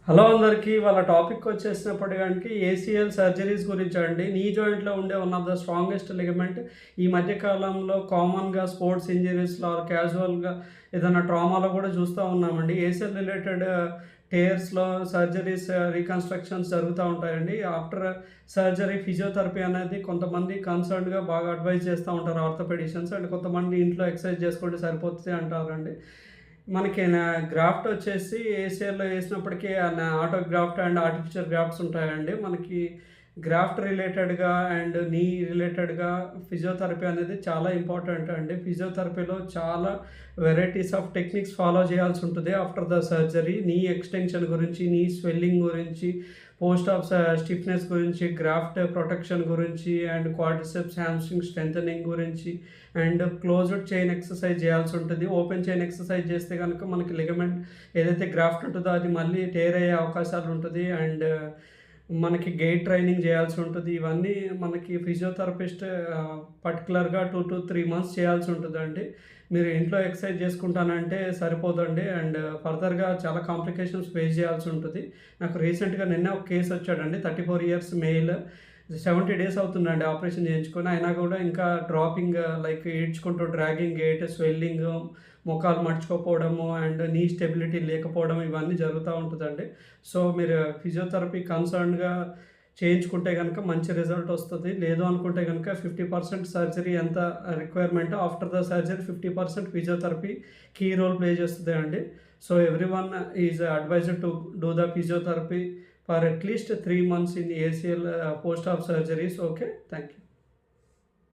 Hello అందరికీ. వాళ్ళ topic వచ్చేసినప్పటికి ACL surgeries గురించి అండి. నీ జాయింట్‌లో ఉండే one of the strongest ligament ఈ మధ్య కాలంలో కామన్‌గా స్పోర్ట్స్ ఇంజరీస్‌లో ఆర్ క్యాజువల్‌గా ఏదైనా ట్రామాలో కూడా చూస్తూ ఉన్నామండి. ఏసీఎల్ రిలేటెడ్ టేర్స్‌లో సర్జరీస్, రీకన్‌స్ట్రక్షన్స్ జరుగుతూ ఉంటాయండి. ఆఫ్టర్ సర్జరీ ఫిజియోథెరపీ అనేది కొంతమంది కన్సర్న్డ్‌గా బాగా అడ్వైజ్ చేస్తూ ఉంటారు ఆర్థోపెడిషియన్స్. అండ్ కొంతమంది ఇంట్లో ఎక్సర్సైజ్ చేసుకుంటే సరిపోతుంది అంటారండి. మనకి గ్రాఫ్ట్ వచ్చేసి ఏసీఎల్‌లో ఏసినప్పటికీ auto graft and artificial grafts ఉంటాయండి. మనకి గ్రాఫ్ట్ రిలేటెడ్‌గా అండ్ నీ రిలేటెడ్‌గా ఫిజియోథెరపీ అనేది చాలా ఇంపార్టెంట్ అండి. ఫిజియోథెరపీలో చాలా వెరైటీస్ ఆఫ్ టెక్నిక్స్ ఫాలో చేయాల్సి ఉంటుంది ఆఫ్టర్ ద సర్జరీ. నీ ఎక్స్‌టెన్షన్ గురించి, నీ స్వెల్లింగ్ గురించి, పోస్ట్ ఆఫ్ స్టిఫ్‌నెస్ గురించి, గ్రాఫ్ట్ ప్రొటెక్షన్ గురించి అండ్ క్వాడ్రిసెప్స్, హామ్‌స్ట్రింగ్ స్ట్రెంథెనింగ్ గురించి అండ్ క్లోజ్డ్ చైన్ ఎక్సర్సైజ్ చేయాల్సి ఉంటుంది. ఓపెన్ చైన్ ఎక్సర్సైజ్ చేస్తే గనుక మనకి లిగమెంట్ ఏదైతే గ్రాఫ్ట్ ఉంటుందో అది మళ్ళీ టేర్ అయ్యే అవకాశాలు ఉంటుంది. అండ్ మనకి గెయిట్ ట్రైనింగ్ చేయాల్సి ఉంటుంది. ఇవన్నీ మనకి ఫిజియోథెరపిస్ట్ పర్టికులర్‌గా 2-3 మంత్స్ చేయాల్సి ఉంటుందండి. మీరు ఇంట్లో ఎక్సర్సైజ్ చేసుకుంటానంటే సరిపోదండి. అండ్ ఫర్దర్‌గా చాలా కాంప్లికేషన్స్ ఫేస్ చేయాల్సి ఉంటుంది. నాకు రీసెంట్‌గా నిన్నే ఒక కేస్ వచ్చాడండి. 34 ఇయర్స్ మెయిల్. 70 డేస్ అవుతుందండి ఆపరేషన్ చేయించుకొని. అయినా కూడా ఇంకా డ్రాపింగ్, లైక్ ఈడ్చుకుంటూ డ్రాగింగ్ గెయిట్, స్వెల్లింగ్, మోకాలు మడుచుకోకపోవడము అండ్ నీ స్టెబిలిటీ లేకపోవడం ఇవన్నీ జరుగుతూ ఉంటుందండి. సో, మీరు ఫిజియోథెరపీ కన్సర్న్‌గా చేయించుకుంటే గనుక మంచి రిజల్ట్ వస్తది. లేదు అనుకుంటే గనుక 50% సర్జరీ ఎంత రిక్వైర్మెంటో after the surgery 50% physiotherapy key role play చేస్తది అండి. So, everyone is advised to do the physiotherapy for at least 3 months in ACL post-op surgeries. Okay, thank you.